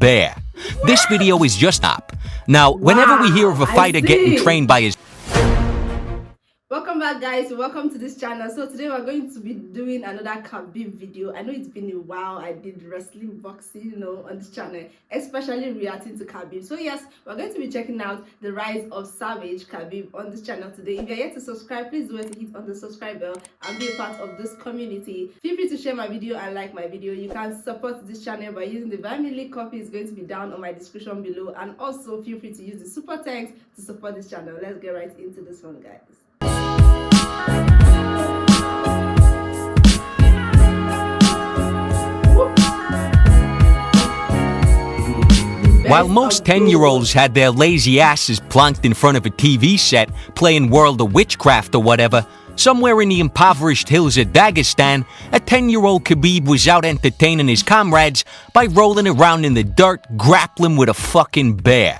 bear. This video is just up. Now, whenever we hear of a fighter getting trained by his... Welcome back, guys. Welcome to this channel. So today we're going to be doing another Khabib video. I know it's been a while. I did wrestling, boxing, on this channel, especially reacting to Khabib. So yes, we're going to be checking out the rise of Savage Khabib on this channel today. If you're yet to subscribe, please do it to hit on the subscribe bell and be a part of this community. Feel free to share my video and like my video. You can support this channel by using the Buy Me link. Copy is going to be down on my description below, and also feel free to use the super thanks to support this channel. Let's get right into this one, guys. While most 10-year-olds had their lazy asses plonked in front of a TV set playing World of Witchcraft or whatever, somewhere in the impoverished hills of Dagestan, a 10-year-old Khabib was out entertaining his comrades by rolling around in the dirt, grappling with a fucking bear.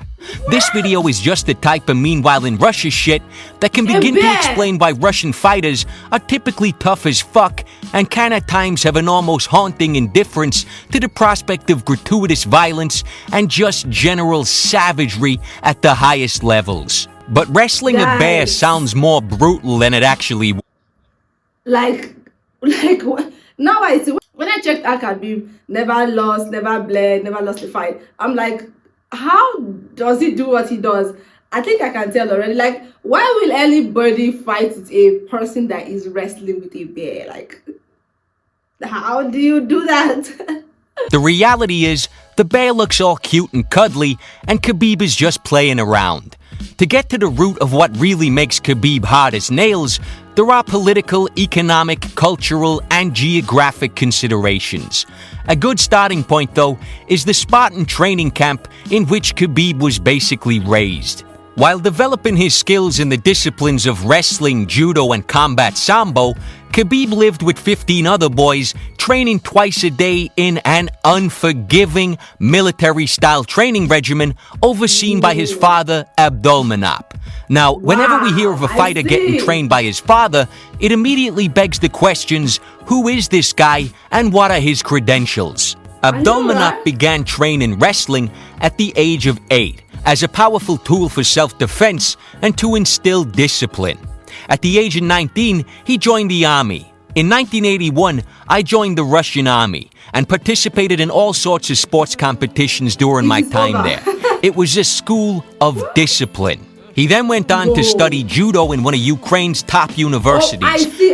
This video is just the type of meanwhile in Russia shit that can begin to explain why Russian fighters are typically tough as fuck and can at times have an almost haunting indifference to the prospect of gratuitous violence and just general savagery at the highest levels. But wrestling a bear sounds more brutal than it actually... Like now I see, when I checked out Khabib, never lost, never bled, never lost a fight, I'm like, how does he do what he does? I think I can tell already. Like, why will anybody fight with a person that is wrestling with a bear? Like, how do you do that? The reality is, the bear looks all cute and cuddly, and Khabib is just playing around. To get to the root of what really makes Khabib hard as nails, there are political, economic, cultural, and geographic considerations. A good starting point, though, is the Spartan training camp in which Khabib was basically raised. While developing his skills in the disciplines of wrestling, judo, and combat sambo, Khabib lived with 15 other boys, training twice a day in an unforgiving military-style training regimen overseen by his father, Abdulmanap. Now, whenever we hear of a fighter getting trained by his father, it immediately begs the questions, who is this guy and what are his credentials? Abdulmanap began training wrestling at the age of 8 as a powerful tool for self-defense and to instill discipline. At the age of 19, he joined the army. In 1981, I joined the Russian army and participated in all sorts of sports competitions during my time there. It was a school of discipline. He then went on to study judo in one of Ukraine's top universities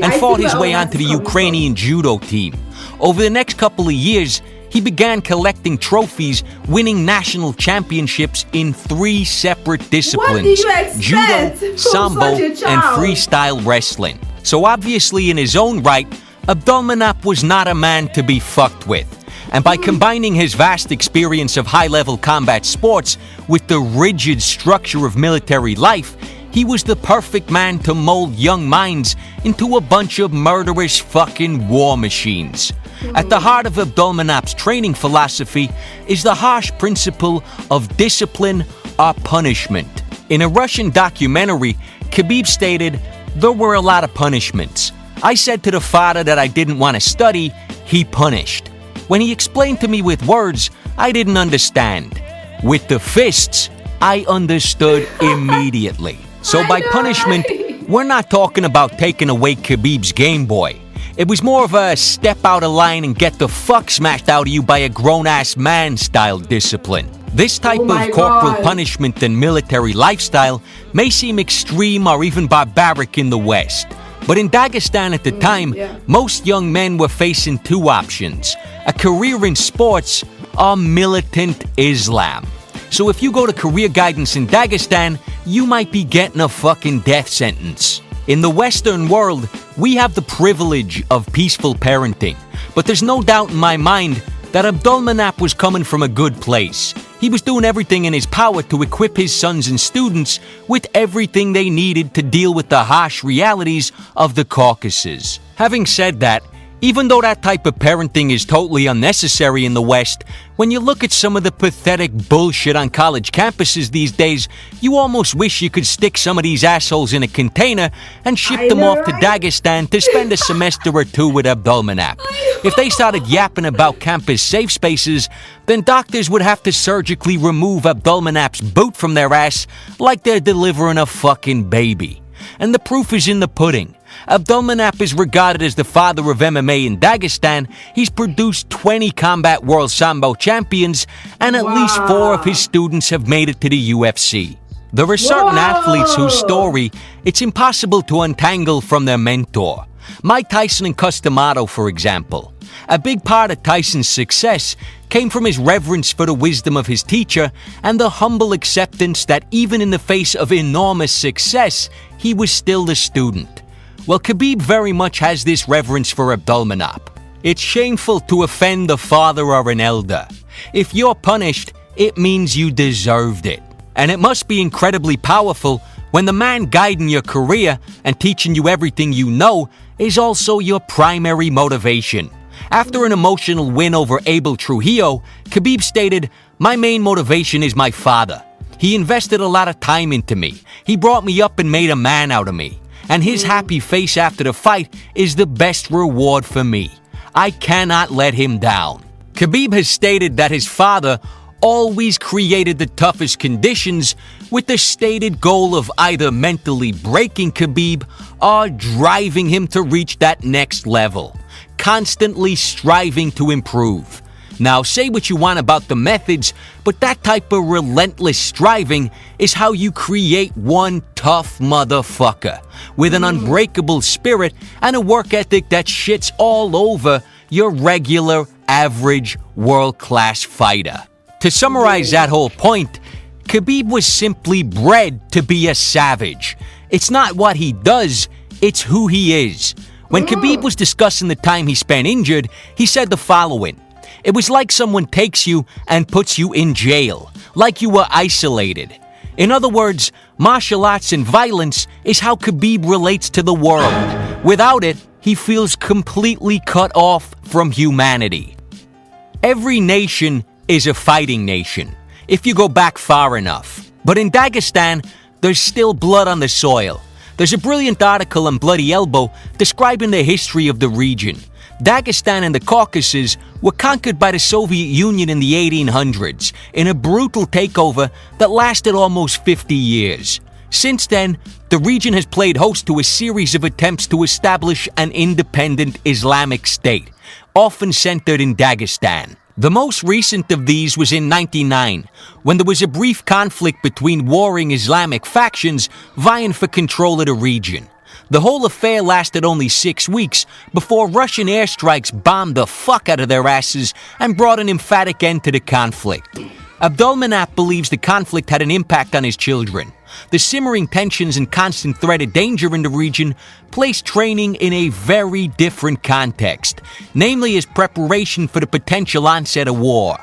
and fought his way onto the Ukrainian judo team. Over the next couple of years, he began collecting trophies, winning national championships in 3 separate disciplines: judo, sambo, and freestyle wrestling. So obviously in his own right, Abdulmanap was not a man to be fucked with. And by combining his vast experience of high-level combat sports with the rigid structure of military life, he was the perfect man to mold young minds into a bunch of murderous fucking war machines. At the heart of Abdulmanap's training philosophy is the harsh principle of discipline or punishment. In a Russian documentary, Khabib stated, "There were a lot of punishments. I said to the father that I didn't want to study, he punished. When he explained to me with words, I didn't understand. With the fists, I understood immediately." So by punishment, we're not talking about taking away Khabib's Game Boy. It was more of a step out of line and get the fuck smashed out of you by a grown-ass man style discipline. This type of corporal punishment and military lifestyle may seem extreme or even barbaric in the West. But in Dagestan at the time, most young men were facing 2 options: a career in sports or militant Islam. So if you go to career guidance in Dagestan, you might be getting a fucking death sentence. In the Western world, we have the privilege of peaceful parenting, but there's no doubt in my mind that Abdulmanap was coming from a good place. He was doing everything in his power to equip his sons and students with everything they needed to deal with the harsh realities of the Caucasus. Having said that, Even though that type of parenting is totally unnecessary in the West, when you look at some of the pathetic bullshit on college campuses these days, you almost wish you could stick some of these assholes in a container and ship them off to Dagestan to spend a semester or two with Abdulmanap. If they started yapping about campus safe spaces, then doctors would have to surgically remove Abdulmanap's boot from their ass like they're delivering a fucking baby. And the proof is in the pudding. Abdulmanap is regarded as the father of MMA in Dagestan. He's produced 20 Combat World Sambo champions, and at least 4 of his students have made it to the UFC. There are certain athletes whose story it's impossible to untangle from their mentor. Mike Tyson and Cus D'Amato, for example. A big part of Tyson's success came from his reverence for the wisdom of his teacher and the humble acceptance that even in the face of enormous success, he was still the student. Well, Khabib very much has this reverence for Abdulmanap. It's shameful to offend a father or an elder. If you're punished, it means you deserved it. And it must be incredibly powerful when the man guiding your career and teaching you everything you know is also your primary motivation. After an emotional win over Abel Trujillo, Khabib stated, "My main motivation is my father. He invested a lot of time into me. He brought me up and made a man out of me. And his happy face after the fight is the best reward for me. I cannot let him down." Khabib has stated that his father always created the toughest conditions with the stated goal of either mentally breaking Khabib or driving him to reach that next level, constantly striving to improve. Now, say what you want about the methods, but that type of relentless striving is how you create one tough motherfucker with an unbreakable spirit and a work ethic that shits all over your regular, average, world-class fighter. To summarize that whole point, Khabib was simply bred to be a savage. It's not what he does, it's who he is. When Khabib was discussing the time he spent injured, he said the following: "It was like someone takes you and puts you in jail, like you were isolated." In other words, martial arts and violence is how Khabib relates to the world. Without it, he feels completely cut off from humanity. Every nation is a fighting nation, if you go back far enough. But in Dagestan, there's still blood on the soil. There's a brilliant article on Bloody Elbow describing the history of the region. Dagestan and the Caucasus were conquered by the Soviet Union in the 1800s in a brutal takeover that lasted almost 50 years. Since then, the region has played host to a series of attempts to establish an independent Islamic state, often centered in Dagestan. The most recent of these was in 1999, when there was a brief conflict between warring Islamic factions vying for control of the region. The whole affair lasted only 6 weeks before Russian airstrikes bombed the fuck out of their asses and brought an emphatic end to the conflict. Abdulmanap believes the conflict had an impact on his children. The simmering tensions and constant threat of danger in the region placed training in a very different context, namely as preparation for the potential onset of war.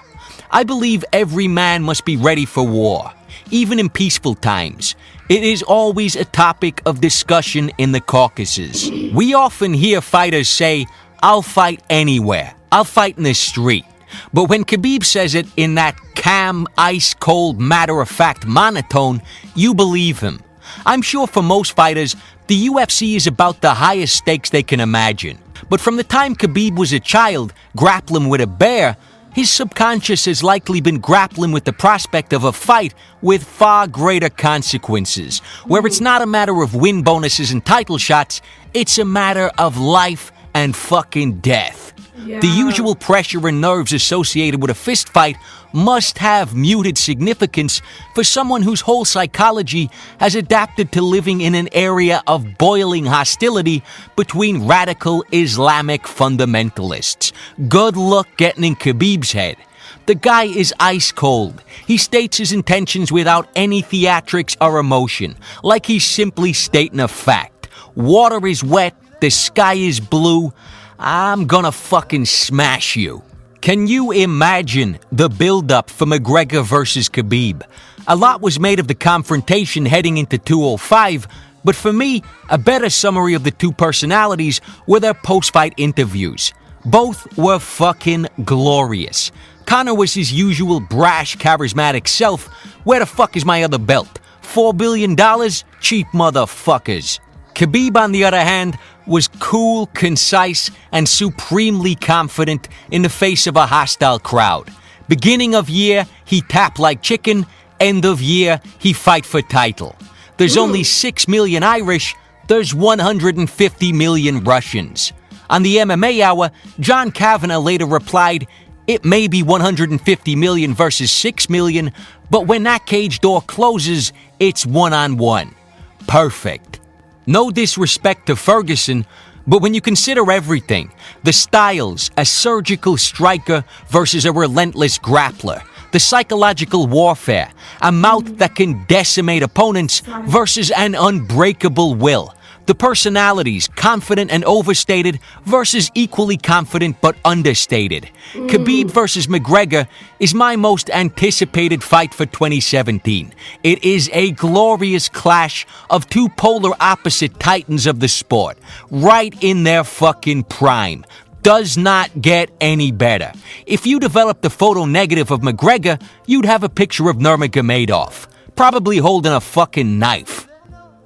I believe every man must be ready for war, even in peaceful times. It is always a topic of discussion in the Caucasus. We often hear fighters say, "I'll fight anywhere. I'll fight in the street." But when Khabib says it in that calm, ice-cold, matter-of-fact monotone, you believe him. I'm sure for most fighters, the UFC is about the highest stakes they can imagine. But from the time Khabib was a child, grappling with a bear, his subconscious has likely been grappling with the prospect of a fight with far greater consequences, where it's not a matter of win bonuses and title shots, it's a matter of life and fucking death. Yeah. The usual pressure and nerves associated with a fist fight must have muted significance for someone whose whole psychology has adapted to living in an area of boiling hostility between radical Islamic fundamentalists. Good luck getting in Khabib's head. The guy is ice cold. He states his intentions without any theatrics or emotion, like he's simply stating a fact. Water is wet, the sky is blue. I'm gonna fucking smash you. Can you imagine the build-up for McGregor versus Khabib? A lot was made of the confrontation heading into 205, But for me, a better summary of the two personalities were their post-fight interviews. Both were fucking glorious. Conor was his usual brash, charismatic self. Where the fuck is my other belt? $4 billion? Cheap motherfuckers. Khabib, on the other hand, was cool, concise, and supremely confident in the face of a hostile crowd. Beginning of year, he tap like chicken. End of year, he fight for title. There's only 6 million Irish. There's 150 million Russians. On the MMA Hour, John Kavanagh later replied, "It may be 150 million versus 6 million, but when that cage door closes, it's one-on-one." Perfect. No disrespect to Ferguson, but when you consider everything, the styles, a surgical striker versus a relentless grappler, the psychological warfare, a mouth that can decimate opponents versus an unbreakable will, the personalities, confident and overstated versus equally confident but understated. Khabib versus McGregor is my most anticipated fight for 2017. It is a glorious clash of two polar opposite titans of the sport, right in their fucking prime. Does not get any better. If you developed a photo negative of McGregor, you'd have a picture of Nurmagomedov, probably holding a fucking knife.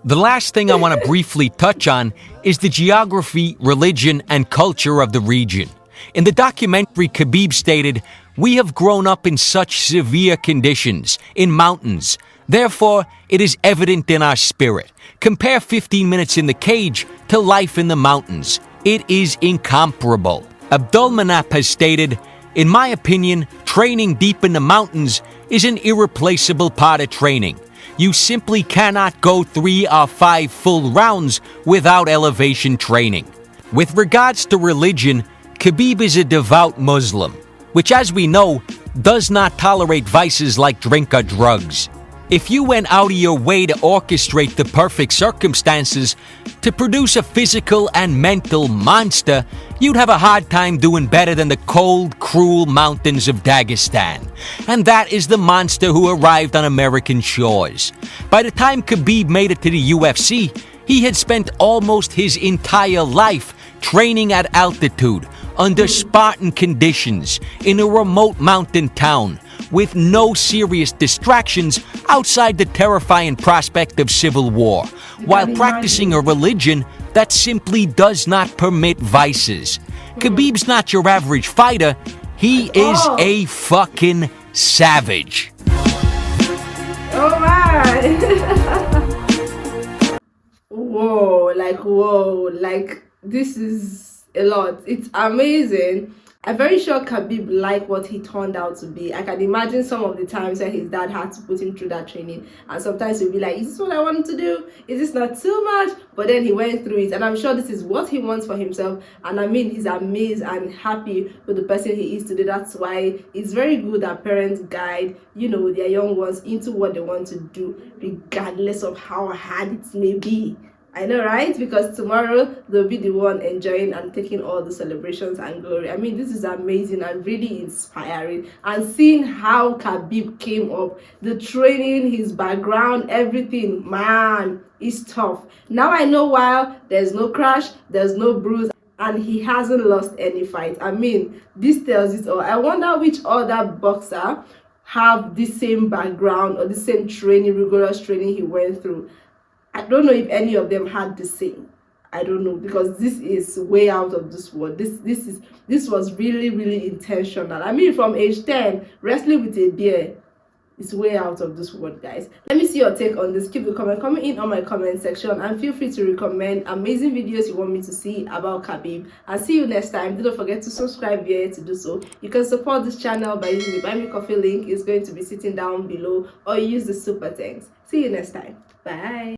The last thing I want to briefly touch on is the geography, religion, and culture of the region. In the documentary, Khabib stated, "We have grown up in such severe conditions, in mountains. Therefore, it is evident in our spirit. Compare 15 minutes in the cage to life in the mountains. It is incomparable." Abdulmanap has stated, "In my opinion, training deep in the mountains is an irreplaceable part of training. You simply cannot go 3 or 5 full rounds without elevation training." With regards to religion, Khabib is a devout Muslim, which, as we know, does not tolerate vices like drink or drugs. If you went out of your way to orchestrate the perfect circumstances to produce a physical and mental monster, you'd have a hard time doing better than the cold, cruel mountains of Dagestan. And that is the monster who arrived on American shores. By the time Khabib made it to the UFC, he had spent almost his entire life training at altitude, under Spartan conditions, in a remote mountain town, with no serious distractions outside the terrifying prospect of civil war, while practicing a religion that simply does not permit vices. Khabib's not your average fighter, he is a fucking savage. Oh my! Whoa, like this is a lot. It's amazing. I'm very sure Khabib liked what he turned out to be. I can imagine some of the times that his dad had to put him through that training, and sometimes he'll be like, "Is this what I want to do? Is this not too much?" But then he went through it, and I'm sure this is what he wants for himself. And I mean, he's amazed and happy with the person he is today. That's why it's very good that parents guide, their young ones into what they want to do, regardless of how hard it may be. I know, right? Because tomorrow they'll be the one enjoying and taking all the celebrations and glory. I mean, this is amazing and really inspiring. And seeing how Khabib came up, the training, his background, everything, man, is tough. Now I know why there's no crash, there's no bruise, and he hasn't lost any fight. I mean, this tells it all. I wonder which other boxer have the same background or the same training, rigorous training he went through. I don't know if any of them had the same. I don't know, because this is way out of this world. This was really, really intentional. I mean, from age 10, wrestling with a bear is way out of this world, guys. Let me see your take on this. Keep the comment in on my comment section, and feel free to recommend amazing videos you want me to see about Khabib. And see you next time. Don't forget to subscribe here to do so. You can support this channel by using the Buy Me Coffee link. It's going to be sitting down below, or use the super thanks. See you next time. Bye.